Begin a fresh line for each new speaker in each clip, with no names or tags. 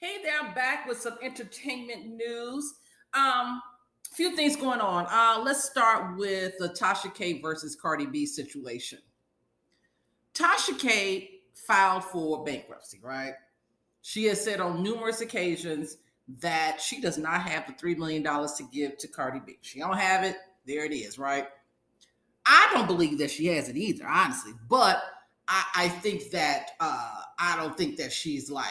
Hey there, I'm back with some entertainment news. A few things going on. Let's start with the Tasha K versus Cardi B situation. Tasha K filed for bankruptcy, right? She has said on numerous occasions that she does not have the $3 million to give to Cardi B. She don't have it. There it is, right? I don't believe that she has it either, honestly. But I think that I don't think that she's like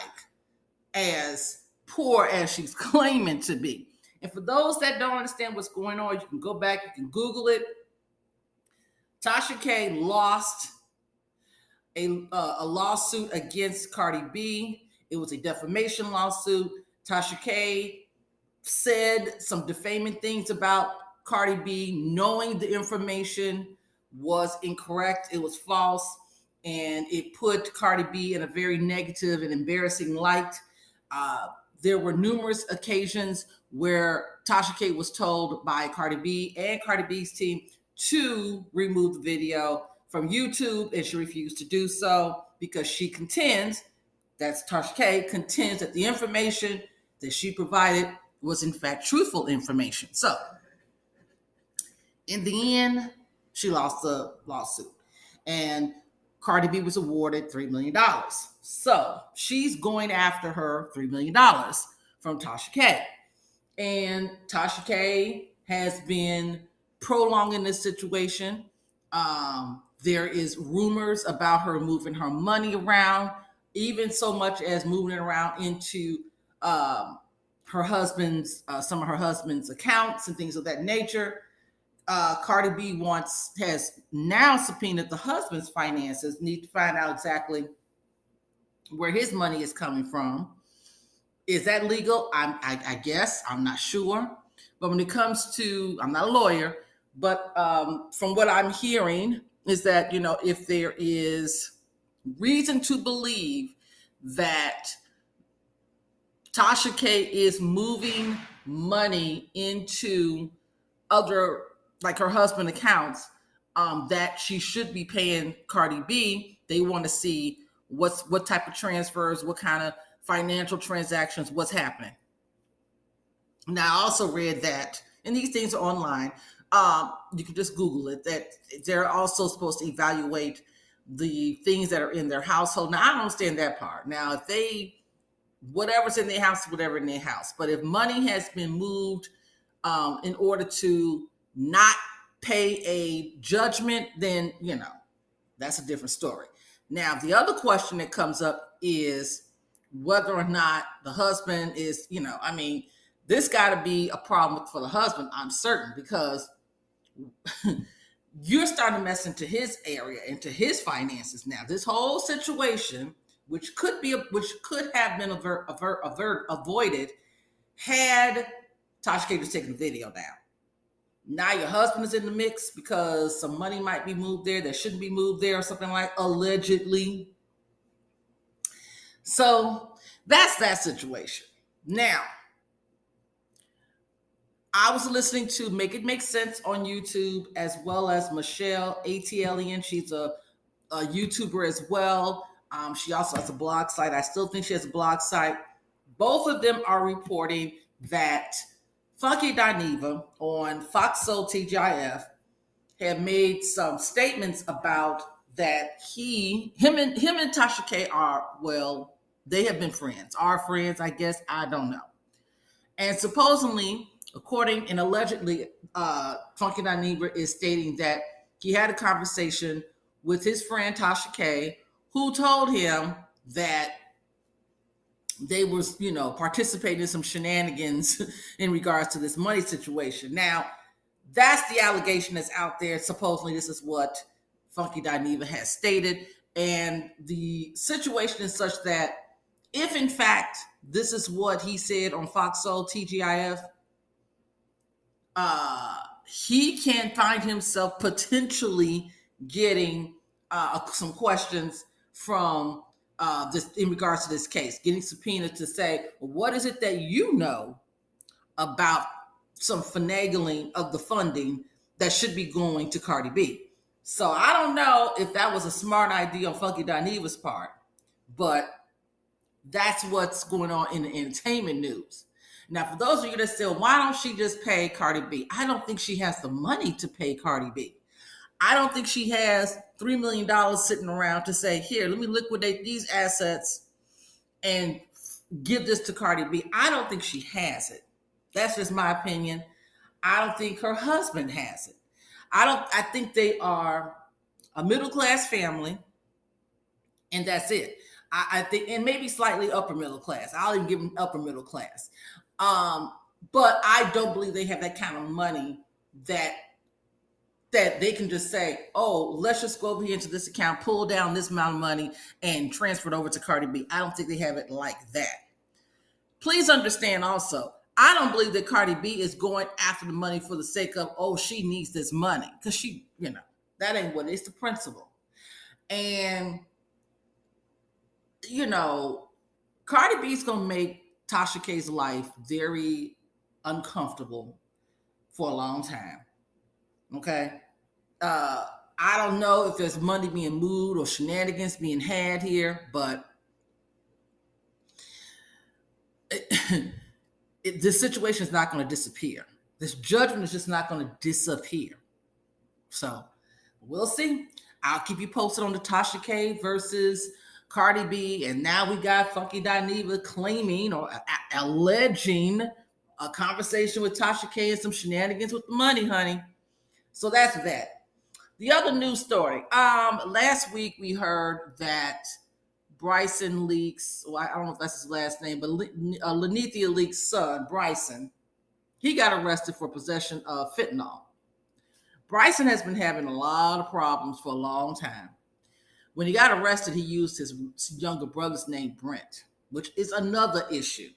as poor as she's claiming to be. And for those that don't understand what's going on, you can go back, you can Google it. Tasha K lost a lawsuit against Cardi B. It was a defamation lawsuit. Tasha K said some defaming things about Cardi B, knowing the information was incorrect, it was false, and it put Cardi B in a very negative and embarrassing light. There were numerous occasions where Tasha K was told by Cardi B and Cardi B's team to remove the video from YouTube, and she refused to do so because she contends, that's Tasha K, contends that the information that she provided was in fact truthful information. So in the end, she lost the lawsuit. And Cardi B was awarded $3 million. So she's going after her $3 million from Tasha K. And Tasha K has been prolonging this situation. There is rumors about her moving her money around, even so much as moving it around into her husband's, some of her husband's accounts and things of that nature. Cardi B has now subpoenaed the husband's finances, need to find out exactly where his money is coming from. Is that legal? I guess. I'm not sure. But when it comes to, I'm not a lawyer, but from what I'm hearing is that, if there is reason to believe that Tasha K is moving money into other, like her husband accounts, that she should be paying Cardi B. They want to see what type of transfers, what kind of financial transactions, what's happening. Now, I also read that, and these things are online, you can just Google it, that they're also supposed to evaluate the things that are in their household. Now, I don't understand that part. Now, if whatever's in their house, whatever in their house. But if money has been moved in order to not pay a judgment, then, that's a different story. Now, the other question that comes up is whether or not the husband is, this got to be a problem for the husband, I'm certain, because you're starting to mess into his area, into his finances now. This whole situation, which could have been avoided had Tasha K just taken the video down. Now your husband is in the mix because some money might be moved there that shouldn't be moved there or something, like allegedly. So that's that situation. Now, I was listening to Make It Make Sense on YouTube, as well as Michelle ATLian. She's a YouTuber as well. She also has a blog site. I still think she has a blog site. Both of them are reporting that Funky Dineva on Fox Soul TGIF have made some statements about that him and Tasha K they have been friends. Are friends, I guess. I don't know. And supposedly, according and allegedly, Funky Dineva is stating that he had a conversation with his friend Tasha K, who told him that they was, participating in some shenanigans in regards to this money situation. Now, that's the allegation that's out there. Supposedly, this is what Funky Dineva has stated. And the situation is such that if, in fact, this is what he said on Fox Soul TGIF, he can find himself potentially getting some questions from this in regards to this case, getting subpoenaed to say, what is it that you know about some finagling of the funding that should be going to Cardi B? So I don't know if that was a smart idea on Funky Dineva's part, but That's what's going on in the entertainment news. Now, for those of you that say, why don't she just pay Cardi B? I don't think she has the money to pay Cardi B. I don't think she has $3 million sitting around to say, here, let me liquidate these assets and give this to Cardi B. I don't think she has it. That's just my opinion. I don't think her husband has it. I think they are a middle class family, and that's it. I think, and maybe slightly upper middle class. I'll even give them upper middle class. But I don't believe they have that kind of money that they can just say, oh, let's just go over here into this account, pull down this amount of money, and transfer it over to Cardi B. I don't think they have it like that. Please understand also, I don't believe that Cardi B is going after the money for the sake of, oh, she needs this money. Because she, that ain't what it is, the principle. And, Cardi B is going to make Tasha K's life very uncomfortable for a long time. Okay? I don't know if there's money being moved or shenanigans being had here, but this situation is not going to disappear. This judgment is just not going to disappear. So we'll see. I'll keep you posted on the Tasha K versus Cardi B. And now we got Funky Dineva claiming or alleging a conversation with Tasha K and some shenanigans with the money, honey. So that's that. The other news story. Last week we heard that Bryson Leakes, well, I don't know if that's his last name, but Lenithia Leakes' son, Bryson, he got arrested for possession of fentanyl. Bryson has been having a lot of problems for a long time. When he got arrested, he used his younger brother's name, Brent, which is another issue,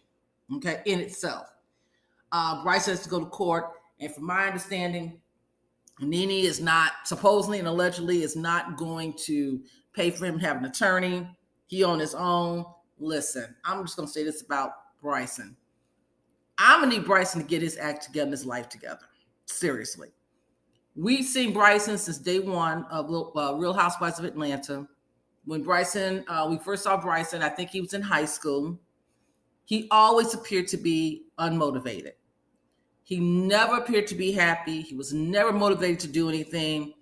okay, in itself. Bryson has to go to court, and from my understanding, Nene is not, supposedly and allegedly, is not going to pay for him to have an attorney. He on his own. Listen, I'm just going to say this about Bryson. I'm going to need Bryson to get his act together and his life together. Seriously. We've seen Bryson since day one of Real Housewives of Atlanta. When we first saw Bryson, I think he was in high school. He always appeared to be unmotivated. He never appeared to be happy. He was never motivated to do anything.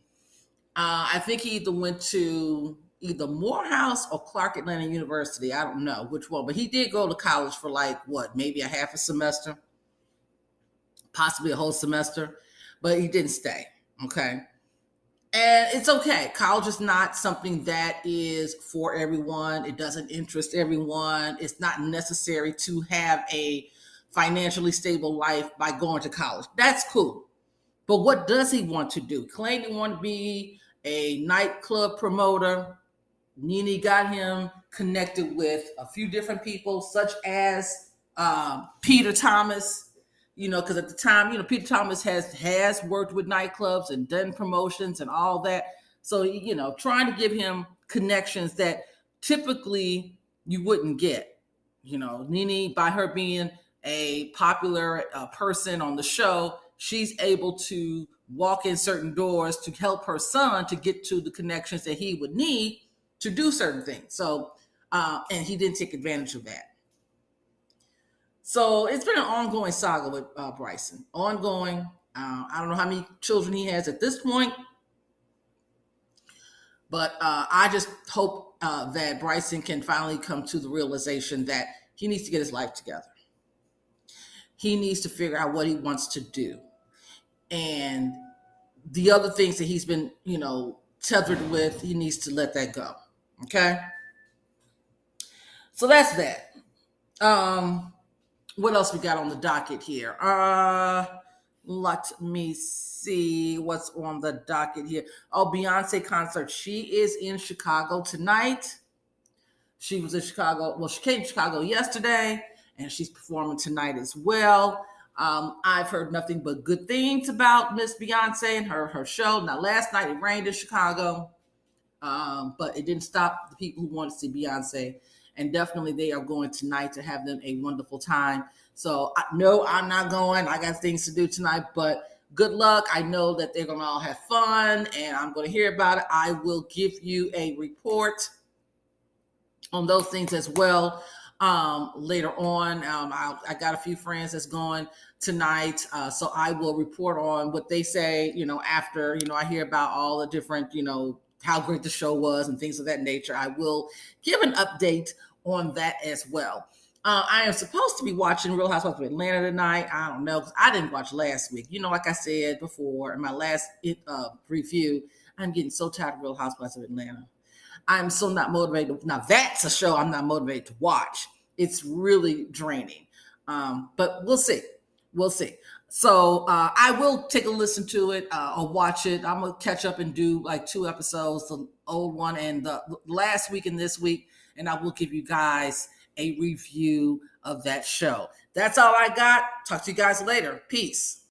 I think he either went to either Morehouse or Clark Atlanta University. I don't know which one, but he did go to college for maybe a half a semester, possibly a whole semester, but he didn't stay. Okay. And it's okay. College is not something that is for everyone. It doesn't interest everyone. It's not necessary to have a financially stable life by going to college. That's cool. But what does he want to do? Claim he want to be a nightclub promoter. Nene got him connected with a few different people, such as Peter Thomas, because at the time, Peter Thomas has worked with nightclubs and done promotions and all that. So, trying to give him connections that typically you wouldn't get. Nene, by her being a popular person on the show, she's able to walk in certain doors to help her son to get to the connections that he would need to do certain things. So, and he didn't take advantage of that. So it's been an ongoing saga with Bryson. Ongoing. I don't know how many children he has at this point, but I just hope that Bryson can finally come to the realization that he needs to get his life together. He needs to figure out what he wants to do. And the other things that he's been, tethered with, he needs to let that go. Okay? So that's that. What else we got on the docket here? Let me see what's on the docket here. Oh, Beyonce concert. She is in Chicago tonight. She was in Chicago. Well, she came to Chicago yesterday, and she's performing tonight as well. I've heard nothing but good things about Miss Beyonce and her show. Now, last night it rained in Chicago, but it didn't stop the people who want to see Beyonce. And definitely they are going tonight to have them a wonderful time. So, no, I'm not going. I got things to do tonight, but good luck. I know that they're going to all have fun, and I'm going to hear about it. I will give you a report on those things as well. later on. I got a few friends that's going tonight, so I will report on what they say. After I hear about all the different how great the show was and things of that nature. I will give an update on that as well. I am supposed to be watching Real Housewives of Atlanta tonight. I don't know, because I didn't watch last week. Like I said before in my last review, I'm getting so tired of Real Housewives of Atlanta. I'm so not motivated. Now that's a show I'm not motivated to watch. It's really draining. But we'll see. We'll see. So I will take a listen to it or watch it. I'm gonna catch up and do like 2 episodes, the old one and the last week and this week, and I will give you guys a review of that show. That's all I got. Talk to you guys later. Peace.